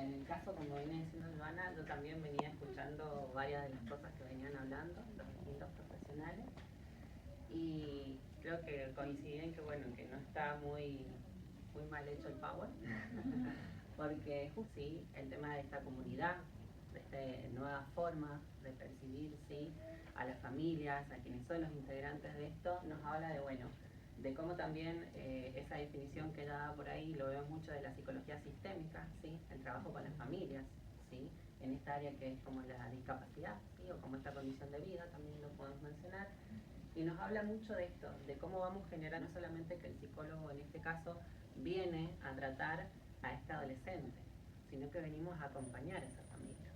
en el caso, como viene diciendo Joana, yo también venía escuchando varias de las cosas que venían hablando los distintos profesionales y creo que coinciden que bueno, que no está muy mal hecho el Power, porque sí, el tema de esta comunidad, de esta nueva forma de percibir sí, a las familias, a quienes son los integrantes de esto, nos habla de bueno, de cómo también esa definición que da por ahí, lo veo mucho de la psicología sistémica, ¿sí? El trabajo con las familias, ¿sí? En esta área que es como la discapacidad, ¿sí? O como esta condición de vida, también lo podemos mencionar. Y nos habla mucho de esto, de cómo vamos a generar, no solamente que el psicólogo en este caso viene a tratar a este adolescente, sino que venimos a acompañar a esa familia,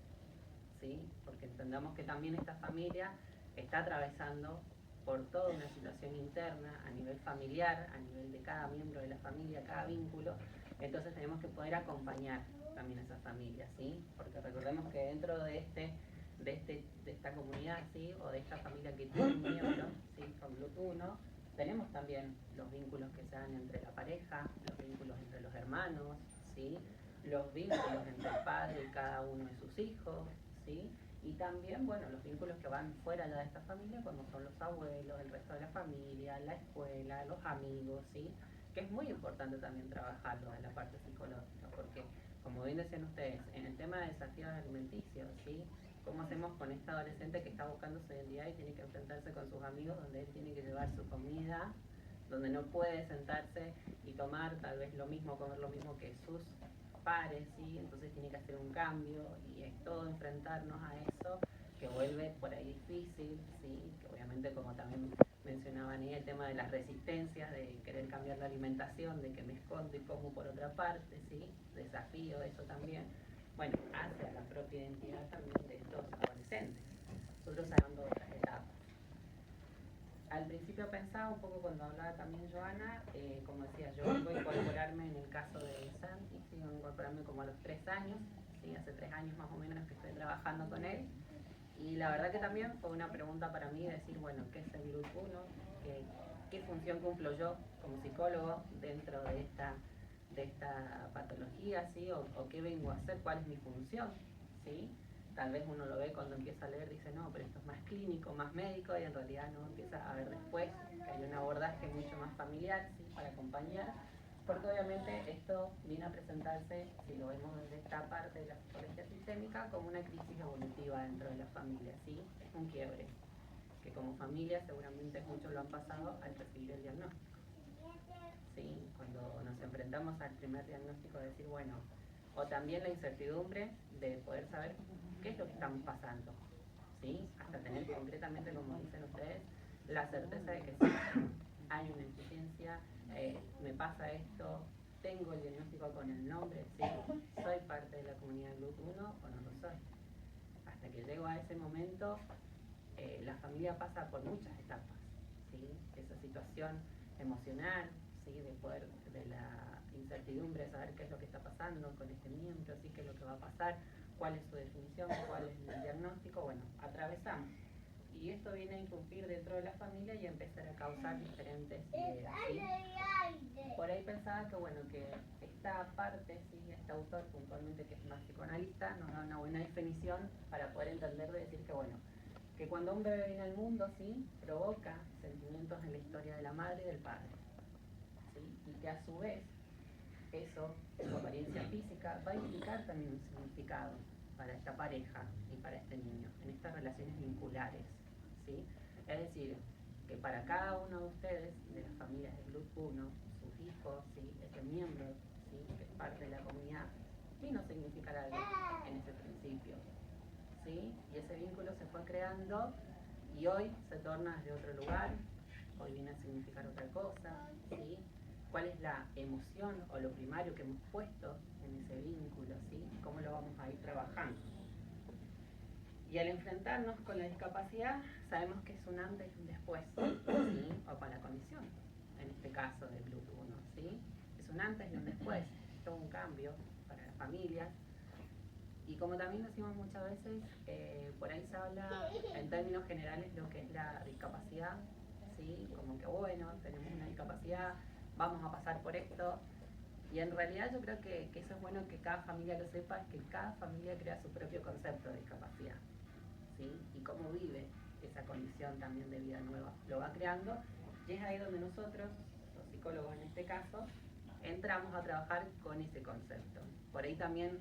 ¿sí? Porque entendamos que también esta familia está atravesando por toda una situación interna a nivel familiar, a nivel de cada miembro de la familia, cada vínculo, entonces tenemos que poder acompañar también a esa familia, ¿sí? Porque recordemos que dentro de esta comunidad, ¿sí? O de esta familia que tiene un miembro, ¿sí? Con Bluetooth, tenemos también los vínculos que se dan entre la pareja, los vínculos entre los hermanos, ¿sí? Los vínculos entre el padre y cada uno de sus hijos, ¿sí? Y también, bueno, los vínculos que van fuera ya de esta familia, como son los abuelos, el resto de la familia, la escuela, los amigos, ¿sí? Que es muy importante también trabajarlo en la parte psicológica, porque, como bien decían ustedes, en el tema de desafíos alimenticios, ¿sí? ¿Cómo hacemos con este adolescente que está buscando su identidad y tiene que enfrentarse con sus amigos, donde él tiene que llevar su comida, donde no puede sentarse y tomar tal vez lo mismo, comer lo mismo que sus pares, ¿sí? Entonces tiene que hacer un cambio y es todo enfrentarnos a eso que vuelve por ahí difícil, ¿sí? Que obviamente, como también mencionaban ahí, el tema de las resistencias, de querer cambiar la alimentación, de que me escondo y como por otra parte, ¿sí? Desafío eso también, bueno, hacia la propia identidad también de estos adolescentes. Nosotros hablando de otras etapas. Al principio pensaba un poco cuando hablaba también Joana, como decía, yo vengo a incorporarme en el caso de Santi, ¿sí? Vengo a incorporarme como a los 3 años, ¿sí? Hace 3 años más o menos que estoy trabajando con él. Y la verdad que también fue una pregunta para mí decir, bueno, ¿qué es el grupo 1? ¿Qué función cumplo yo como psicólogo dentro de esta patología, ¿sí? O qué vengo a hacer, cuál es mi función, ¿sí? Tal vez uno lo ve cuando empieza a leer, dice, no, pero esto es más clínico, más médico, y en realidad no, empieza a ver después que hay un abordaje mucho más familiar, ¿sí? Para acompañar, porque obviamente esto viene a presentarse, si lo vemos desde esta parte de la psicología sistémica, como una crisis evolutiva dentro de la familia, ¿sí? Es un quiebre, que como familia seguramente muchos lo han pasado al recibir el diagnóstico, ¿sí? Cuando nos enfrentamos al primer diagnóstico de decir, bueno, o también la incertidumbre de poder saber qué es lo que estamos pasando, ¿sí? Hasta tener concretamente, como dicen ustedes, la certeza de que sí, hay una insuficiencia, me pasa esto, tengo el diagnóstico con el nombre, sí, soy parte de la comunidad Glut 1 o no lo soy. Hasta que llego a ese momento, la familia pasa por muchas etapas, ¿sí? Esa situación emocional, ¿sí? De la incertidumbre, de saber qué es lo que está pasando con este miembro, ¿sí? Qué es lo que va a pasar, cuál es su definición, cuál es el diagnóstico, bueno, atravesamos. Y esto viene a irrumpir dentro de la familia y a empezar a causar diferentes ideas, ¿sí? Por ahí pensaba que, bueno, que esta parte, ¿sí? Este autor puntualmente, que es más psicoanalista, nos da una buena definición para poder entender de decir que, bueno, que cuando un bebé viene al mundo, ¿sí? Provoca sentimientos en la historia de la madre y del padre, ¿sí? Y que a su vez eso, su apariencia física, va a implicar también un significado para esta pareja y para este niño, en estas relaciones vinculares, ¿sí? Es decir, que para cada uno de ustedes, de las familias del Grupo 1, sus hijos, ¿sí? Ese miembro, ¿sí? Que es parte de la comunidad, vino a significar algo en ese principio, ¿sí? Y ese vínculo se fue creando y hoy se torna desde otro lugar, hoy viene a significar otra cosa, ¿sí? ¿Cuál es la emoción o lo primario que hemos puesto en ese vínculo, ¿sí? ¿Cómo lo vamos a ir trabajando? Y al enfrentarnos con la discapacidad, sabemos que es un antes y un después, ¿sí? O con la condición, en este caso del Bluetooth 1, ¿sí? Es un antes y un después, todo un cambio para las familias. Y como también decimos muchas veces, por ahí se habla en términos generales lo que es la discapacidad, ¿sí? Como que bueno, tenemos una discapacidad, vamos a pasar por esto, Y en realidad yo creo que eso es bueno que cada familia lo sepa, es que cada familia crea su propio concepto de discapacidad, ¿sí? Y cómo vive esa condición también de vida nueva. Lo va creando y es ahí donde nosotros, los psicólogos en este caso, entramos a trabajar con ese concepto. Por ahí también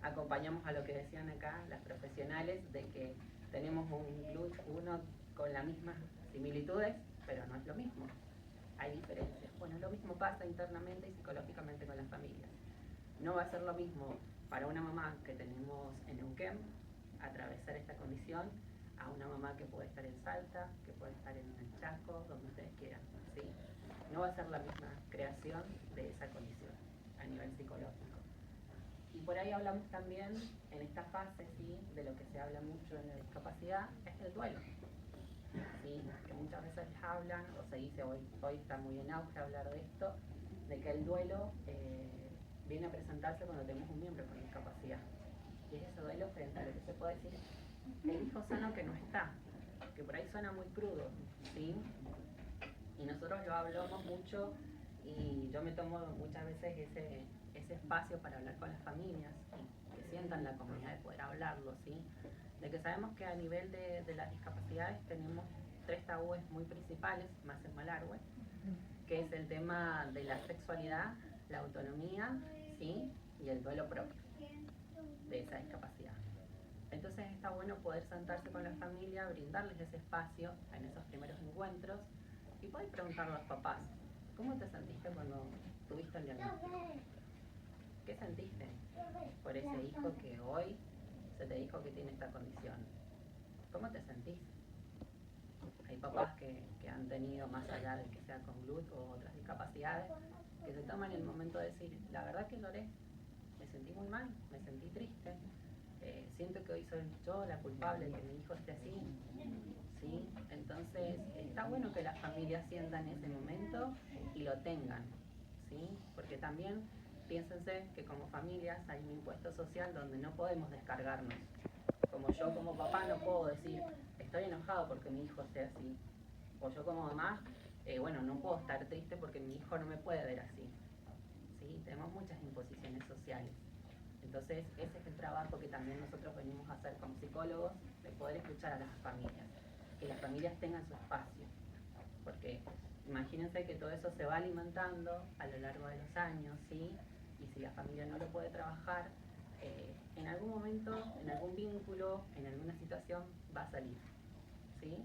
acompañamos a lo que decían acá las profesionales de que tenemos uno con las mismas similitudes, pero no es lo mismo. Hay diferencias. Bueno, lo mismo pasa internamente y psicológicamente con las familias. No va a ser lo mismo para una mamá que tenemos en Neuquén atravesar esta condición a una mamá que puede estar en Salta, que puede estar en el Chaco, donde ustedes quieran, ¿sí? No va a ser la misma creación de esa condición a nivel psicológico. Y por ahí hablamos también en esta fase, ¿sí?, de lo que se habla mucho en la discapacidad, es el duelo. ¿Sí? Que muchas veces hablan, o se dice, hoy está muy en auge hablar de esto, de que el duelo viene a presentarse cuando tenemos un miembro con discapacidad. Y es ese duelo frente a lo que se puede decir el hijo sano que no está, que por ahí suena muy crudo, ¿sí? Y nosotros lo hablamos mucho y yo me tomo muchas veces ese espacio para hablar con las familias y que sientan la comunidad de poder hablarlo, ¿sí? De que sabemos que a nivel de las discapacidades tenemos 3 tabúes muy principales, más en Malargüe, que es el tema de la sexualidad, la autonomía, ¿sí?, y el duelo propio de esa discapacidad. Entonces está bueno poder sentarse con la familia, brindarles ese espacio en esos primeros encuentros y poder preguntarle a los papás, ¿cómo te sentiste cuando tuviste el diagnóstico? ¿Qué sentiste por ese hijo que hoy se te dijo que tiene esta condición? ¿Cómo te sentís? Hay papás que han tenido, más allá de que sea con GLUT o otras discapacidades, que se toman el momento de decir, la verdad que lloré, me sentí muy mal, me sentí triste, siento que hoy soy yo la culpable de que mi hijo esté así, ¿sí? Entonces está bueno que las familias sientan ese momento y lo tengan, ¿sí? Porque también piénsense que como familias hay un impuesto social donde no podemos descargarnos. Como yo como papá no puedo decir, estoy enojado porque mi hijo esté así. O yo como mamá, bueno, no puedo estar triste porque mi hijo no me puede ver así. ¿Sí? Tenemos muchas imposiciones sociales. Entonces, ese es el trabajo que también nosotros venimos a hacer como psicólogos, de poder escuchar a las familias, que las familias tengan su espacio, porque imagínense que todo eso se va alimentando a lo largo de los años, ¿sí? Y si la familia no lo puede trabajar, en algún momento, en algún vínculo, en alguna situación, va a salir, ¿sí?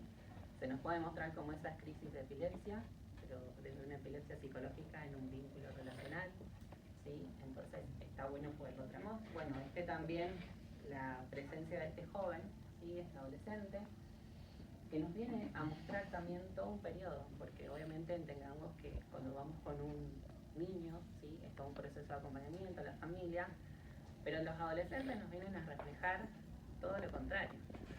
Se nos puede mostrar como esas crisis de epilepsia, pero desde una epilepsia psicológica en un vínculo relacional, ¿sí? Entonces está bueno poderlo trabajar. Bueno, también la presencia de este joven, ¿sí?, este adolescente, que nos viene a mostrar también todo un periodo, porque obviamente entendamos que cuando vamos con un niño, ¿sí?, es todo un proceso de acompañamiento, la familia, pero los adolescentes nos vienen a reflejar todo lo contrario,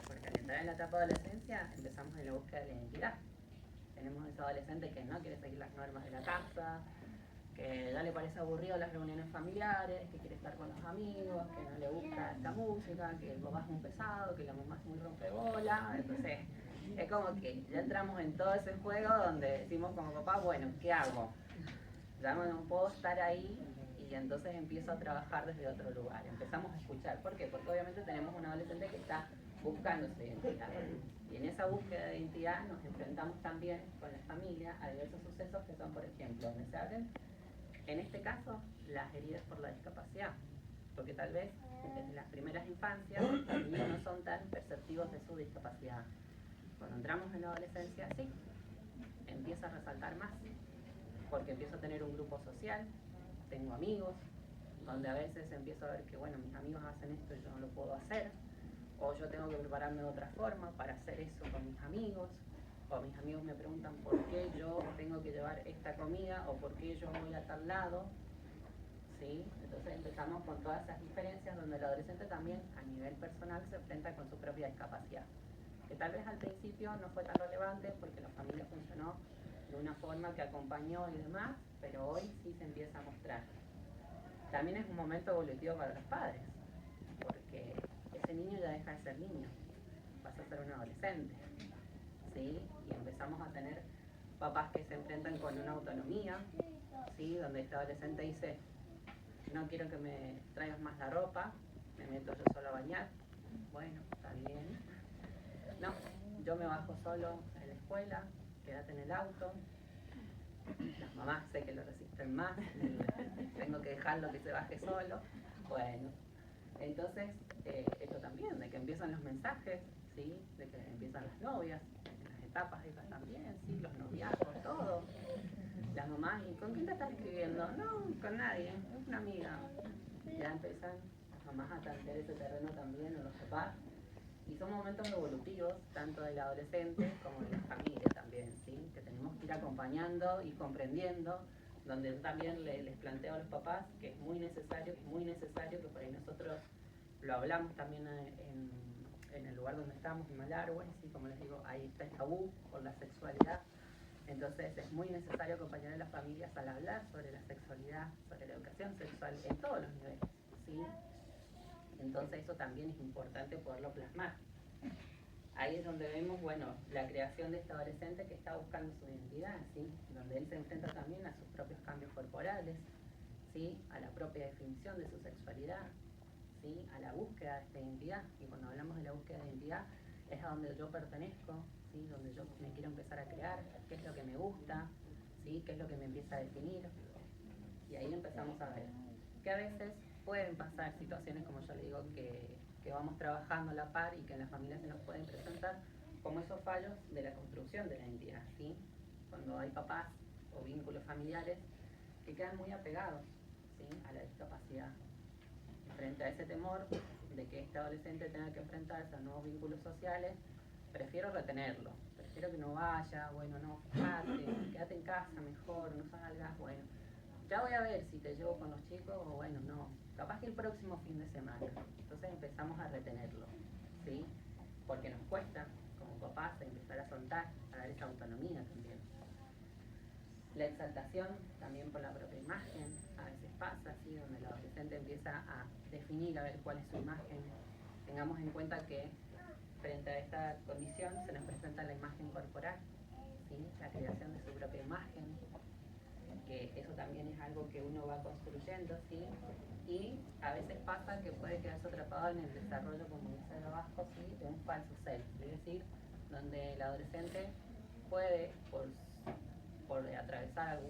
porque al entrar en la etapa de adolescencia empezamos en la búsqueda de la identidad. Tenemos ese adolescente que no quiere seguir las normas de la casa, que ya le parece aburrido las reuniones familiares, que quiere estar con los amigos, que no le gusta esta música, que el papá es un pesado, que la mamá es muy rompebola. Entonces es como que ya entramos en todo ese juego donde decimos como papá, bueno, ¿qué hago? Ya no puedo estar ahí, y entonces empiezo a trabajar desde otro lugar. Empezamos a escuchar. ¿Por qué? Porque obviamente tenemos un adolescente que está buscando su identidad. Y en esa búsqueda de identidad nos enfrentamos también con la familia a diversos sucesos que son, por ejemplo, donde se abren, en este caso, las heridas por la discapacidad. Porque tal vez desde las primeras infancias los niños no son tan perceptivos de su discapacidad. Cuando entramos en la adolescencia, sí, empieza a resaltar más, porque empiezo a tener un grupo social, tengo amigos, donde a veces empiezo a ver que, bueno, mis amigos hacen esto y yo no lo puedo hacer, o yo tengo que prepararme de otra forma para hacer eso con mis amigos, o mis amigos me preguntan por qué yo tengo que llevar esta comida, o por qué yo voy a tal lado, ¿sí? Entonces empezamos con todas esas diferencias donde el adolescente también a nivel personal se enfrenta con su propia discapacidad, que tal vez al principio no fue tan relevante porque la familia funcionó de una forma que acompañó y demás, pero hoy sí se empieza a mostrar. También es un momento evolutivo para los padres, porque ese niño ya deja de ser niño, pasa a ser un adolescente, ¿sí? Y empezamos a tener papás que se enfrentan con una autonomía, ¿sí?, donde este adolescente dice, no quiero que me traigas más la ropa, me meto yo solo a bañar. Bueno, está bien. No, yo me bajo solo en la escuela, quédate en el auto. Las mamás sé que lo resisten más, tengo que dejarlo que se baje solo. Bueno, entonces esto también, de que empiezan los mensajes, ¿sí? De que empiezan las novias, las etapas esas también, ¿sí? Los noviazgos, todo. Las mamás, ¿y con quién te estás escribiendo? No, con nadie, es una amiga. Ya empiezan las mamás a tantear ese terreno también, o los papás. Y son momentos evolutivos, tanto del adolescente como de la familia también, ¿sí? Que tenemos que ir acompañando y comprendiendo, donde yo también les planteo a los papás que es muy necesario que por ahí nosotros lo hablamos también en el lugar donde estamos, en Malargüe, ¿sí? Como les digo, ahí está el tabú por la sexualidad. Entonces es muy necesario acompañar a las familias al hablar sobre la sexualidad, sobre la educación sexual en todos los niveles, ¿sí? Entonces eso también es importante poderlo plasmar. Ahí es donde vemos, bueno, la creación de este adolescente que está buscando su identidad, ¿sí? Donde él se enfrenta también a sus propios cambios corporales, ¿sí? A la propia definición de su sexualidad, ¿sí? A la búsqueda de esta identidad. Y cuando hablamos de la búsqueda de identidad, es a donde yo pertenezco, ¿sí? Donde yo me quiero empezar a crear, qué es lo que me gusta, ¿sí? Qué es lo que me empieza a definir. Y ahí empezamos a ver que a veces pueden pasar situaciones, como yo le digo, que vamos trabajando a la par y que en las familias se nos pueden presentar como esos fallos de la construcción de la identidad, ¿sí? Cuando hay papás o vínculos familiares que quedan muy apegados, ¿sí? A la discapacidad. Frente a ese temor de que este adolescente tenga que enfrentarse a nuevos vínculos sociales, prefiero retenerlo, prefiero que no vaya, bueno, no, fíjate, quédate en casa mejor, no salgas, bueno, ya voy a ver si te llevo con los chicos o bueno, no, capaz que el próximo fin de semana. Entonces empezamos a retenerlo, ¿sí? Porque nos cuesta, como papás, empezar a soltar, a dar esa autonomía también. La exaltación también por la propia imagen, a veces pasa, ¿sí? Donde el adolescente empieza a definir, a ver cuál es su imagen. Tengamos en cuenta que frente a esta condición se nos presenta la imagen corporal, ¿sí? La creación de su propia imagen, que eso también es algo que uno va construyendo, ¿sí? Y a veces pasa que puede quedarse atrapado en el desarrollo, como dice de abajo, ¿sí? De un falso self, es decir, donde el adolescente puede, por atravesar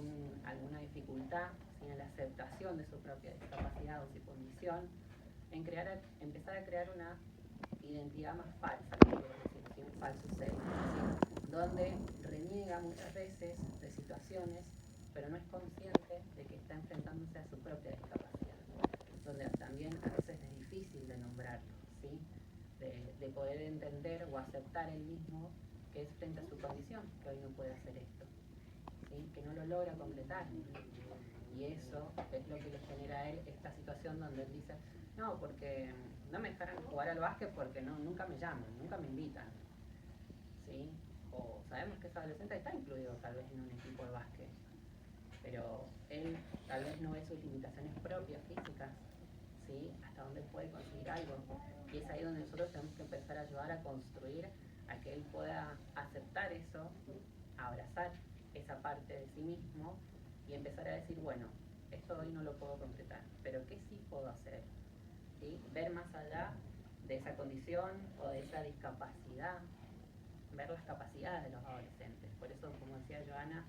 alguna dificultad, ¿sí? En la aceptación de su propia discapacidad o su condición, empezar a crear una identidad más falsa, ¿sí? Un falso self, ¿sí? Donde reniega muchas veces de situaciones, pero no es consciente de que está enfrentándose a su propia discapacidad, donde también a veces es difícil de nombrarlo, ¿sí? De poder entender o aceptar él mismo que es frente a su condición, que hoy no puede hacer esto, ¿sí? Que no lo logra completar. Y eso es lo que le genera a él esta situación donde él dice, no, porque no me dejaron jugar al básquet porque no, nunca me llaman, nunca me invitan, ¿sí? O sabemos que ese adolescente está incluido tal vez en un equipo de básquet, pero él tal vez no ve sus limitaciones propias, físicas, ¿sí? Hasta dónde puede conseguir algo. Y es ahí donde nosotros tenemos que empezar a ayudar a construir, a que él pueda aceptar eso, abrazar esa parte de sí mismo y empezar a decir, bueno, esto hoy no lo puedo completar, pero ¿qué sí puedo hacer? ¿Sí? Ver más allá de esa condición o de esa discapacidad, ver las capacidades de los adolescentes. Por eso, como decía Joana,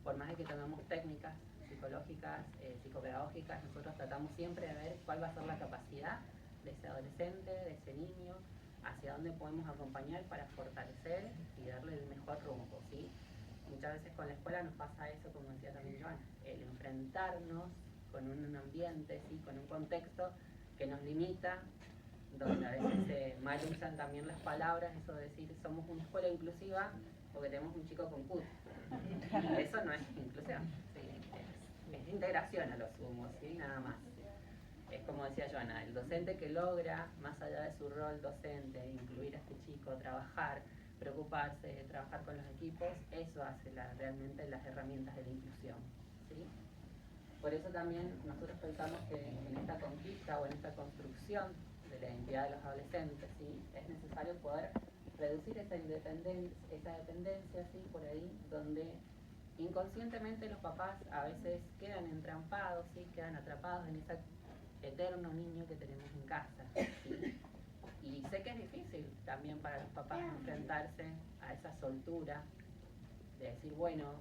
por más de que tengamos técnicas psicológicas, psicopedagógicas, nosotros tratamos siempre de ver cuál va a ser la capacidad de ese adolescente, de ese niño, hacia dónde podemos acompañar para fortalecer y darle el mejor rumbo, ¿sí? Muchas veces con la escuela nos pasa eso, como decía también Joana, el enfrentarnos con un ambiente, ¿sí? Con un contexto que nos limita, donde a veces se mal usan también las palabras, eso de decir somos una escuela inclusiva porque tenemos un chico con CUT. Eso no es inclusión, ¿sí? Es integración a lo sumo, ¿sí? Nada más. Es como decía Joana, el docente que logra, más allá de su rol docente, incluir a este chico, trabajar, preocuparse, trabajar con los equipos, eso hace realmente las herramientas de la inclusión, ¿sí? Por eso también nosotros pensamos que en esta conquista o en esta construcción de la identidad de los adolescentes, ¿sí? Es necesario poder reducir esa dependencia, ¿sí? Por ahí, donde inconscientemente los papás a veces quedan entrampados, ¿sí? Quedan atrapados en ese eterno niño que tenemos en casa, ¿sí? Y sé que es difícil también para los papás enfrentarse a esa soltura de decir, bueno,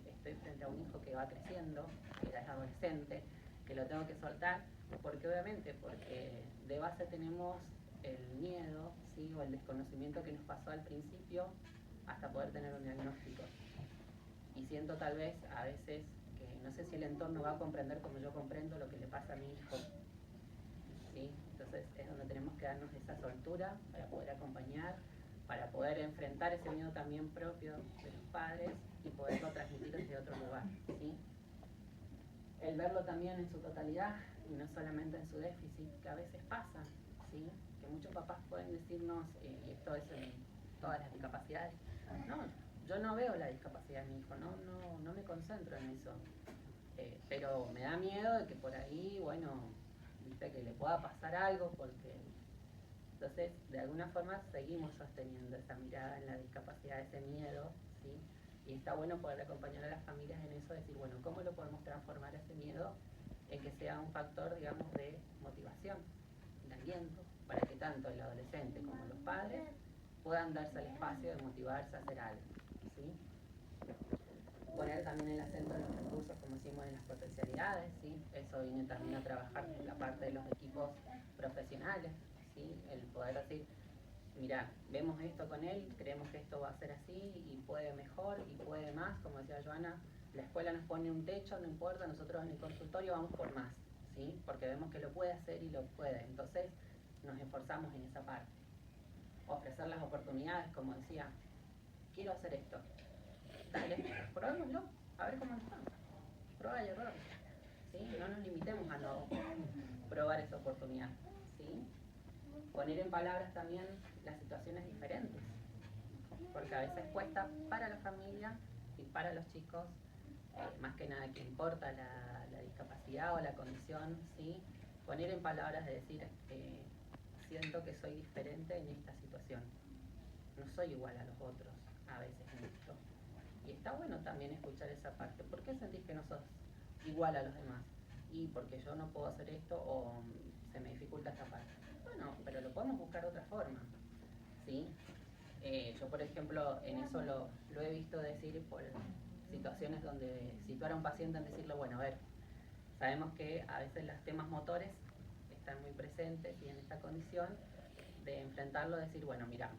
estoy frente a un hijo que va creciendo, que ya es adolescente, que lo tengo que soltar, porque obviamente, porque de base tenemos el miedo, ¿sí? O el desconocimiento que nos pasó al principio hasta poder tener un diagnóstico. Y siento tal vez a veces que no sé si el entorno va a comprender como yo comprendo lo que le pasa a mi hijo, ¿sí? Entonces es donde tenemos que darnos esa soltura para poder acompañar, para poder enfrentar ese miedo también propio de los padres y poderlo transmitir desde otro lugar, ¿sí? El verlo también en su totalidad y no solamente en su déficit, que a veces pasa, ¿sí? Que muchos papás pueden decirnos, y esto es en todas las discapacidades, no, yo no veo la discapacidad de mi hijo, no me concentro en eso, pero me da miedo de que por ahí, bueno, viste, que le pueda pasar algo, porque entonces de alguna forma seguimos sosteniendo esa mirada en la discapacidad, ese miedo, ¿sí? Y está bueno poder acompañar a las familias en eso, decir, bueno, ¿cómo lo podemos transformar ese miedo en que sea un factor, digamos, de motivación, de aliento, para que tanto el adolescente como los padres puedan darse el espacio de motivarse a hacer algo, ¿sí? Poner también el acento en los recursos, como decimos, en las potencialidades, ¿sí? Eso viene también a trabajar en la parte de los equipos profesionales, ¿sí? El poder decir, mira, vemos esto con él, creemos que esto va a ser así y puede mejor y puede más, como decía Joana, la escuela nos pone un techo, no importa, nosotros en el consultorio vamos por más, ¿sí? Porque vemos que lo puede hacer y lo puede, entonces nos esforzamos en esa parte. Ofrecer las oportunidades, como decía, quiero hacer esto, dale, probémoslo, a ver cómo nos va, prueba y error, ¿sí? No nos limitemos a no probar esa oportunidad, ¿sí? Poner en palabras también las situaciones diferentes, porque a veces cuesta para la familia y para los chicos, más que nada que importa la discapacidad o la condición, ¿sí? Poner en palabras de decir, siento que soy diferente en esta situación, no soy igual a los otros a veces en esto. Y está bueno también escuchar esa parte. ¿Por qué sentís que no sos igual a los demás? Y porque yo no puedo hacer esto o se me dificulta esta parte. Bueno, pero lo podemos buscar de otra forma, ¿sí? Yo, por ejemplo, en eso lo he visto decir por situaciones donde situar a un paciente en decirle, bueno, a ver, sabemos que a veces los temas motores están muy presentes y en esta condición de enfrentarlo, decir, bueno, mira,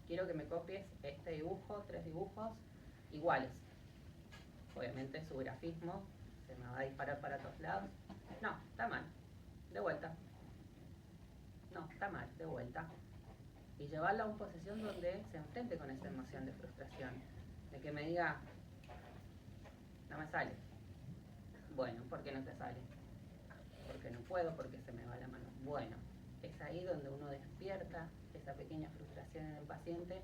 quiero que me copies este dibujo, 3 dibujos iguales. Obviamente su grafismo se me va a disparar para todos lados. No, está mal, de vuelta. No, está mal, de vuelta. Y llevarla a una posición donde se enfrente con esa emoción de frustración, de que me diga, no me sale. Bueno, ¿por qué no te sale? Porque no puedo, porque se me va la mano. Bueno, es ahí donde uno despierta esa pequeña frustración en el paciente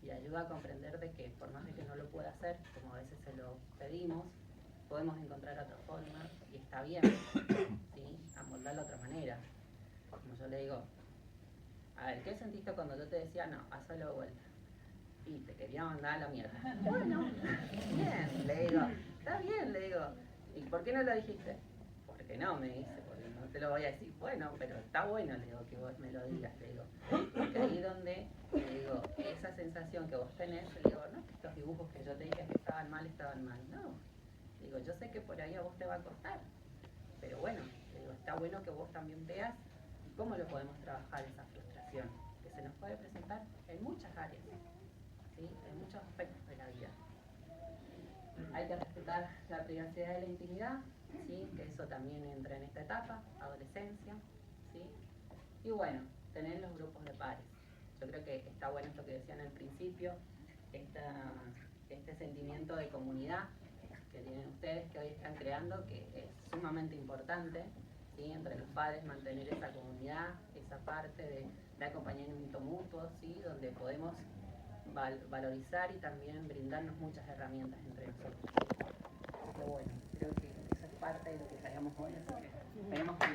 y ayuda a comprender de que por más de que no lo pueda hacer, como a veces se lo pedimos, podemos encontrar otra forma y está bien, ¿sí? Amoldarlo de otra manera. Como yo le digo, a ver, ¿qué sentiste cuando yo te decía, no, hazlo de vuelta? Y te quería mandar a la mierda. Bueno, bien, le digo, está bien, le digo. ¿Y por qué no lo dijiste? Porque no, me dice, porque no te lo voy a decir. Bueno, pero está bueno, le digo, que vos me lo digas, le digo. Porque ahí donde, le digo, esa sensación que vos tenés, le digo, no, que estos dibujos que yo te dije que estaban mal. No, le digo, yo sé que por ahí a vos te va a costar. Pero bueno, le digo, está bueno que vos también veas cómo lo podemos trabajar esa frustración, que se nos puede presentar en muchas áreas, ¿sí? En muchos aspectos de la vida. Hay que respetar la privacidad y la intimidad, ¿sí? Que eso también entra en esta etapa, adolescencia, ¿sí? Y bueno, tener los grupos de pares. Yo creo que está bueno esto que decían al principio, este sentimiento de comunidad que tienen ustedes, que hoy están creando, que es sumamente importante, ¿sí? Entre los padres mantener esa comunidad, esa parte de acompañamiento mutuo, ¿sí? Donde podemos valorizar y también brindarnos muchas herramientas entre nosotros. Así que bueno, creo que eso es parte de lo que traemos hoy, así que esperemos que